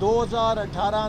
2018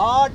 8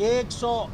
100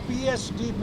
PSDP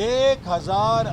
1,000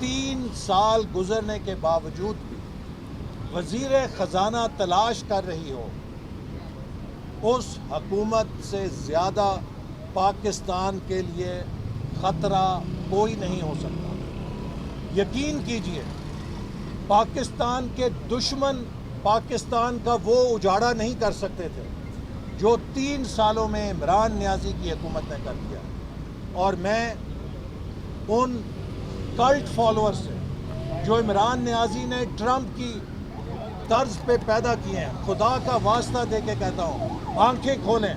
3 سال گزرنے کے باوجود بھی وزیر خزانہ تلاش کر رہی ہو، اس حکومت سے زیادہ پاکستان کے لیے خطرہ کوئی نہیں ہو سکتا۔ یقین کیجئے، پاکستان کے دشمن پاکستان کا وہ اجاڑا نہیں کر سکتے تھے جو 3 سالوں میں عمران نیازی کی حکومت نے کر دیا۔ اور میں ان کلٹ فالوور سے جو عمران نیازی نے ٹرمپ کی طرز پہ پیدا کیے ہیں، خدا کا واسطہ دے کے کہتا ہوں، آنکھیں کھولیں،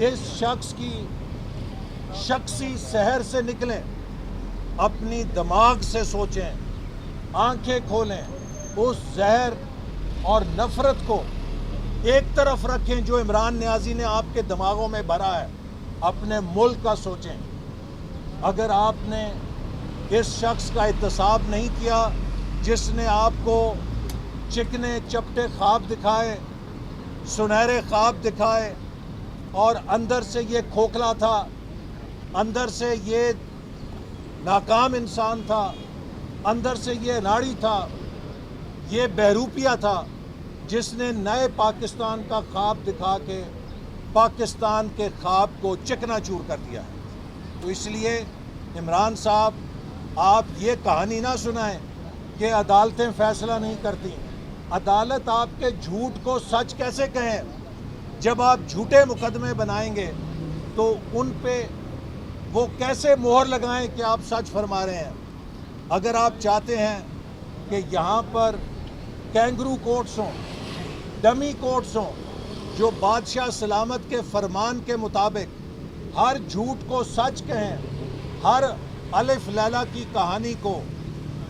اس شخص کی شخصی سحر سے نکلیں، اپنی دماغ سے سوچیں، آنکھیں کھولیں، اس زہر اور نفرت کو ایک طرف رکھیں جو عمران نیازی نے آپ کے دماغوں میں بھرا ہے، اپنے ملک کا سوچیں۔ اگر آپ نے اس شخص کا احتساب نہیں کیا جس نے آپ کو چکنے چپٹے خواب دکھائے، سنہرے خواب دکھائے، اور اندر سے یہ کھوکھلا تھا، اندر سے یہ ناکام انسان تھا، اندر سے یہ اناڑی تھا، یہ بہروپیہ تھا، جس نے نئے پاکستان کا خواب دکھا کے پاکستان کے خواب کو چکنا چور کر دیا ہے۔ تو اس لیے عمران صاحب، آپ یہ کہانی نہ سنائیں کہ عدالتیں فیصلہ نہیں کرتی۔ عدالت آپ کے جھوٹ کو سچ کیسے کہیں؟ جب آپ جھوٹے مقدمے بنائیں گے تو ان پہ وہ کیسے مہر لگائیں کہ آپ سچ فرما رہے ہیں؟ اگر آپ چاہتے ہیں کہ یہاں پر کینگرو کورٹس ہوں، ڈمی کورٹس ہوں، جو بادشاہ سلامت کے فرمان کے مطابق ہر جھوٹ کو سچ کہیں، ہر الف لیلا کی کہانی کو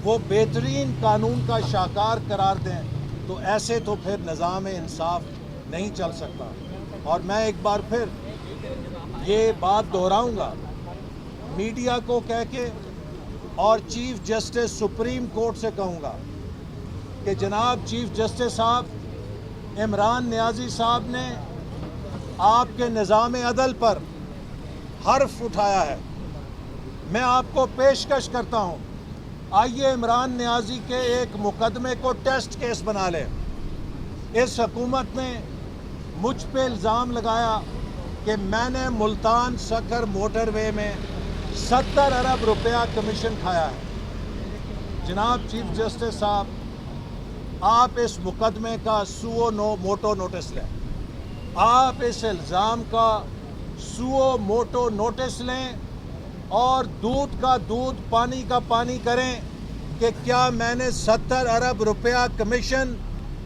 وہ بہترین قانون کا شاہکار قرار دیں، تو ایسے تو پھر نظام انصاف نہیں چل سکتا۔ اور میں ایک بار پھر یہ بات دہراؤں گا، میڈیا کو کہہ کے اور چیف جسٹس سپریم کورٹ سے کہوں گا کہ جناب چیف جسٹس صاحب، عمران نیازی صاحب نے آپ کے نظام عدل پر حرف اٹھایا ہے۔ میں آپ کو پیشکش کرتا ہوں، آئیے عمران نیازی کے ایک مقدمے کو ٹیسٹ کیس بنا لیں۔ اس حکومت نے مجھ پہ الزام لگایا کہ میں نے ملتان سکھر موٹر وے میں 70 ارب روپیہ کمیشن کھایا ہے۔ جناب چیف جسٹس صاحب، آپ اس مقدمے کا سو موٹو نوٹس لیں، آپ اس الزام کا سو موٹو نوٹس لیں اور دودھ کا دودھ پانی کا پانی کریں کہ کیا میں نے 70 ارب روپیہ کمیشن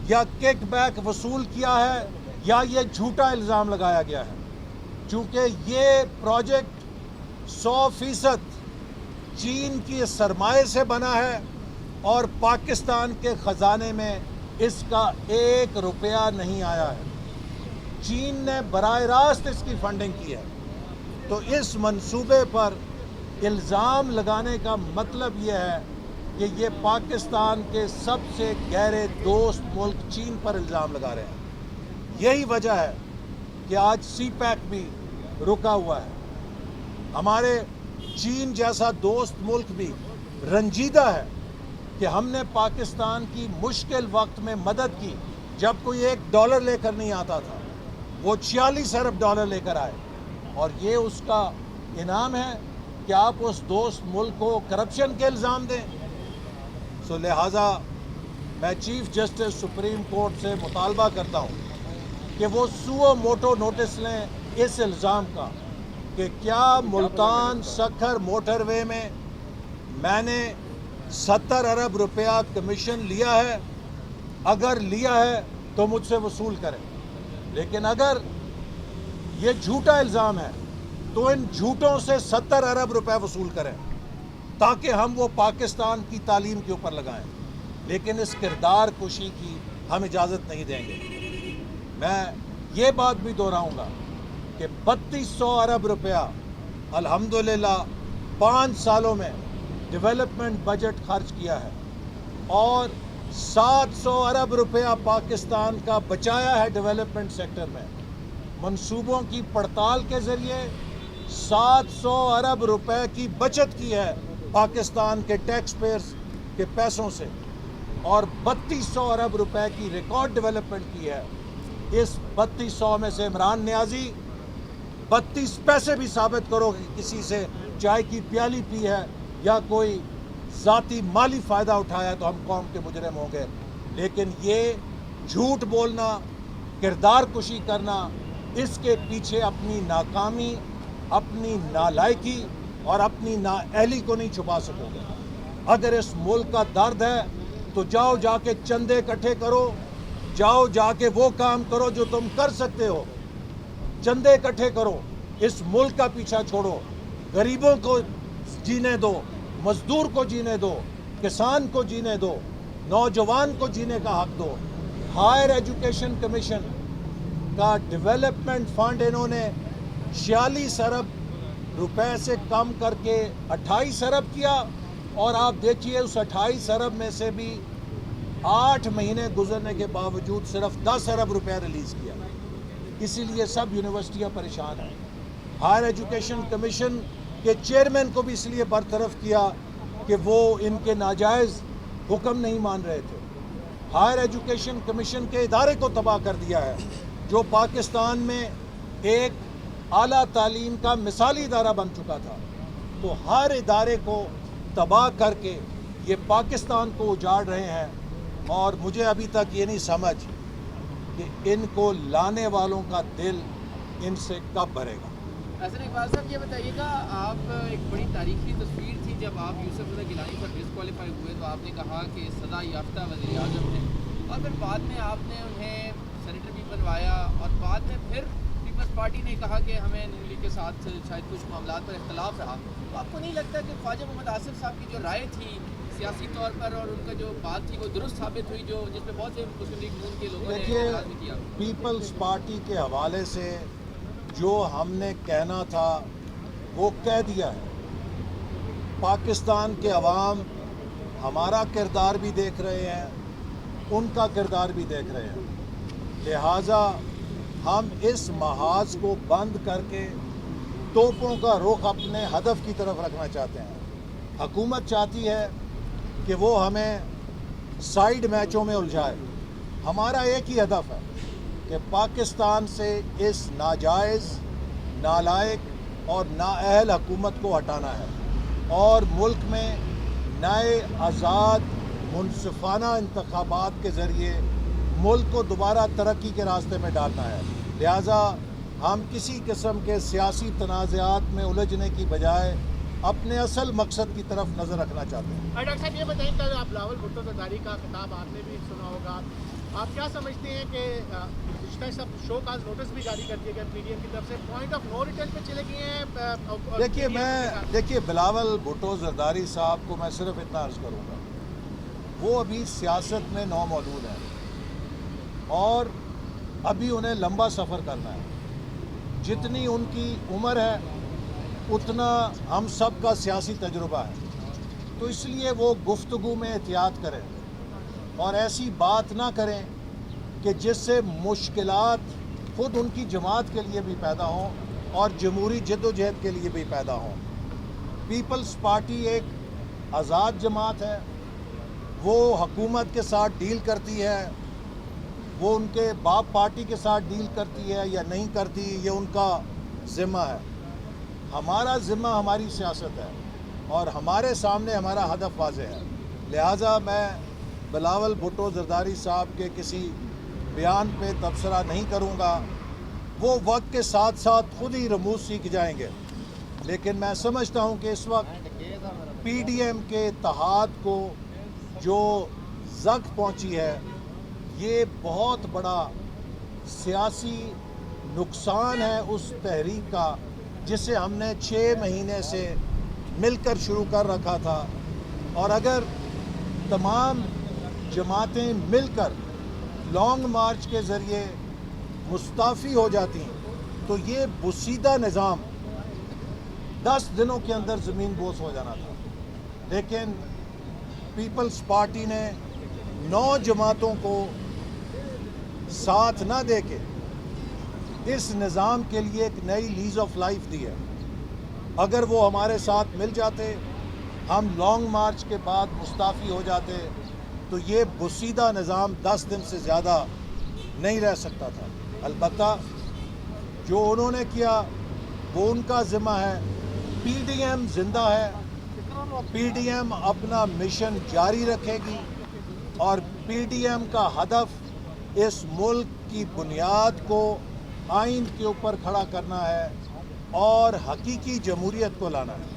یا کک بیک وصول کیا ہے یا یہ جھوٹا الزام لگایا گیا ہے۔ چونکہ یہ پروجیکٹ 100% چین کی سرمائے سے بنا ہے اور پاکستان کے خزانے میں اس کا 1 روپیہ نہیں آیا ہے، چین نے براہ راست اس کی فنڈنگ کی ہے۔ تو اس منصوبے پر الزام لگانے کا مطلب یہ ہے کہ یہ پاکستان کے سب سے گہرے دوست ملک چین پر الزام لگا رہے ہیں۔ یہی وجہ ہے کہ آج سی پیک بھی رکا ہوا ہے۔ ہمارے چین جیسا دوست ملک بھی رنجیدہ ہے کہ ہم نے پاکستان کی مشکل وقت میں مدد کی، جب کوئی $1 لے کر نہیں آتا تھا، وہ 46 ارب ڈالر لے کر آئے، اور یہ اس کا انعام ہے کہ آپ اس دوست ملک کو کرپشن کے الزام دیں۔ سو لہٰذا میں چیف جسٹس سپریم کورٹ سے مطالبہ کرتا ہوں کہ وہ سو موٹو نوٹس لیں اس الزام کا کہ کیا ملتان سکھر موٹر وے میں میں نے 70 ارب روپیہ کمیشن لیا ہے؟ اگر لیا ہے تو مجھ سے وصول کریں، لیکن اگر یہ جھوٹا الزام ہے تو ان جھوٹوں سے 70 ارب روپے وصول کریں تاکہ ہم وہ پاکستان کی تعلیم کے اوپر لگائیں، لیکن اس کردار کشی کی ہم اجازت نہیں دیں گے۔ میں یہ بات بھی دہراؤں گا کہ 3200 ارب روپیہ الحمدللہ 5 سالوں میں ڈیولپمنٹ بجٹ خرچ کیا ہے، اور 700 ارب روپیہ پاکستان کا بچایا ہے ڈیولپمنٹ سیکٹر میں۔ منصوبوں کی پڑتال کے ذریعے 700 ارب روپے کی بچت کی ہے پاکستان کے ٹیکس پیئرز کے پیسوں سے اور 3200 ارب روپے کی ریکارڈ ڈیولپمنٹ کی ہے. اس 3200 میں سے عمران نیازی 32 پیسے بھی ثابت کرو کہ کسی سے چائے کی پیالی پی ہے یا کوئی ذاتی مالی فائدہ اٹھایا ہے تو ہم قوم کے مجرم ہوں گے. لیکن یہ جھوٹ بولنا، کردار کشی کرنا، اس کے پیچھے اپنی ناکامی، اپنی نالائکی اور اپنی نااہلی کو نہیں چھپا سکو گے. اگر اس ملک کا درد ہے تو جاؤ جا کے چندے اکٹھے کرو، جاؤ جا کے وہ کام کرو جو تم کر سکتے ہو. چندے اکٹھے کرو، اس ملک کا پیچھا چھوڑو، غریبوں کو جینے دو، مزدور کو جینے دو، کسان کو جینے دو، نوجوان کو جینے کا حق دو. ہائر ایجوکیشن کمیشن کا ڈیولپمنٹ فنڈ انہوں نے 46 ارب روپے سے کم کر کے 28 ارب کیا، اور آپ دیکھیے اس 28 ارب میں سے بھی 8 مہینے گزرنے کے باوجود صرف 10 ارب روپے ریلیز کیا. اسی لیے سب یونیورسٹیاں پریشان ہیں. ہائر ایجوکیشن کمیشن کے چیئرمین کو بھی اس لیے برطرف کیا کہ وہ ان کے ناجائز حکم نہیں مان رہے تھے. ہائر ایجوکیشن کمیشن کے ادارے کو تباہ کر دیا ہے، جو پاکستان میں ایک اعلیٰ تعلیم کا مثالی ادارہ بن چکا تھا. تو ہر ادارے کو تباہ کر کے یہ پاکستان کو اجاڑ رہے ہیں، اور مجھے ابھی تک یہ نہیں سمجھ کہ ان کو لانے والوں کا دل ان سے کب بھرے گا. حسن اقبال صاحب یہ بتائیے گا، آپ ایک بڑی تاریخی تصویر تھی جب آپ یوسف رضا گیلانی پر ڈسکوالیفائی ہوئے تو آپ نے کہا کہ سزا یافتہ وزیر اعظم ہیں، اور پھر بعد میں آپ نے انہیں سینیٹر بھی بنوایا، اور بعد میں پھر پیپلز پارٹی نے کہا کہ ہمیں نون لیگ کے ساتھ شاید کچھ معاملات پر اختلاف رہا. تو آپ کو نہیں لگتا کہ خواجہ محمد آصف صاحب کی جو رائے تھی سیاسی طور پر اور ان کا جو بات تھی وہ درست ثابت ہوئی، جو جس میں بہت سے مسلم لیگ نون کے لوگوں نے اعتراض بھی کیا؟ پیپلز پارٹی کے حوالے سے جو ہم نے کہنا تھا وہ کہہ دیا ہے. پاکستان کے عوام ہمارا کردار بھی دیکھ رہے ہیں، ان کا کردار بھی دیکھ رہے ہیں. لہٰذا ہم اس محاذ کو بند کر کے توپوں کا رخ اپنے ہدف کی طرف رکھنا چاہتے ہیں. حکومت چاہتی ہے کہ وہ ہمیں سائیڈ میچوں میں الجھائے. ہمارا ایک ہی ہدف ہے کہ پاکستان سے اس ناجائز، نالائق اور نااہل حکومت کو ہٹانا ہے، اور ملک میں نئے آزاد منصفانہ انتخابات کے ذریعے ملک کو دوبارہ ترقی کے راستے میں ڈالنا ہے. لہٰذا ہم کسی قسم کے سیاسی تنازعات میں الجھنے کی بجائے اپنے اصل مقصد کی طرف نظر رکھنا چاہتے ہیں. ڈاکٹر صاحب یہ بتائیں، کل آپ بلاول بھٹو زرداری کا خطاب آپ نے بھی سنا ہوگا، آپ کیا سمجھتے ہیں کہ رشتہ سب شو کاز نوٹس بھی جاری کر دیے گئے پی ڈی ایم کی طرف سے، پوائنٹ آف نو ریٹرن پہ چلے گئے ہیں؟ دیکھیے بلاول بھٹو زرداری صاحب کو میں صرف اتنا عرض کروں گا، وہ ابھی سیاست میں نومولود ہیں اور ابھی انہیں لمبا سفر کرنا ہے. جتنی ان کی عمر ہے اتنا ہم سب کا سیاسی تجربہ ہے. تو اس لیے وہ گفتگو میں احتیاط کریں اور ایسی بات نہ کریں کہ جس سے مشکلات خود ان کی جماعت کے لیے بھی پیدا ہوں اور جمہوری جد و جہد کے لیے بھی پیدا ہوں. پیپلز پارٹی ایک آزاد جماعت ہے، وہ حکومت کے ساتھ ڈیل کرتی ہے، وہ ان کے باپ پارٹی کے ساتھ ڈیل کرتی ہے یا نہیں کرتی، یہ ان کا ذمہ ہے. ہمارا ذمہ ہماری سیاست ہے اور ہمارے سامنے ہمارا ہدف واضح ہے. لہٰذا میں بلاول بھٹو زرداری صاحب کے کسی بیان پہ تبصرہ نہیں کروں گا. وہ وقت کے ساتھ ساتھ خود ہی رموز سیکھ جائیں گے، لیکن میں سمجھتا ہوں کہ اس وقت پی ڈی ایم کے اتحاد کو جو زخم پہنچی ہے یہ بہت بڑا سیاسی نقصان ہے اس تحریک کا جسے ہم نے 6 مہینے سے مل کر شروع کر رکھا تھا. اور اگر تمام جماعتیں مل کر لانگ مارچ کے ذریعے مستعفی ہو جاتی تو یہ بسیدہ نظام 10 دنوں کے اندر زمین بوس ہو جانا تھا. لیکن پیپلز پارٹی نے 9 جماعتوں کو ساتھ نہ دے کے اس نظام کے لیے ایک نئی لیز آف لائف دی ہے. اگر وہ ہمارے ساتھ مل جاتے ہم لانگ مارچ کے بعد مستعفی ہو جاتے تو یہ بسیدہ نظام 10 دن سے زیادہ نہیں رہ سکتا تھا. البتہ جو انہوں نے کیا وہ ان کا ذمہ ہے. پی ڈی ایم زندہ ہے, پی ڈی ایم اپنا مشن جاری رکھے گی, اور پی ڈی ایم کا ہدف اس ملک کی بنیاد کو آئین کے اوپر کھڑا کرنا ہے اور حقیقی جمہوریت کو لانا ہے.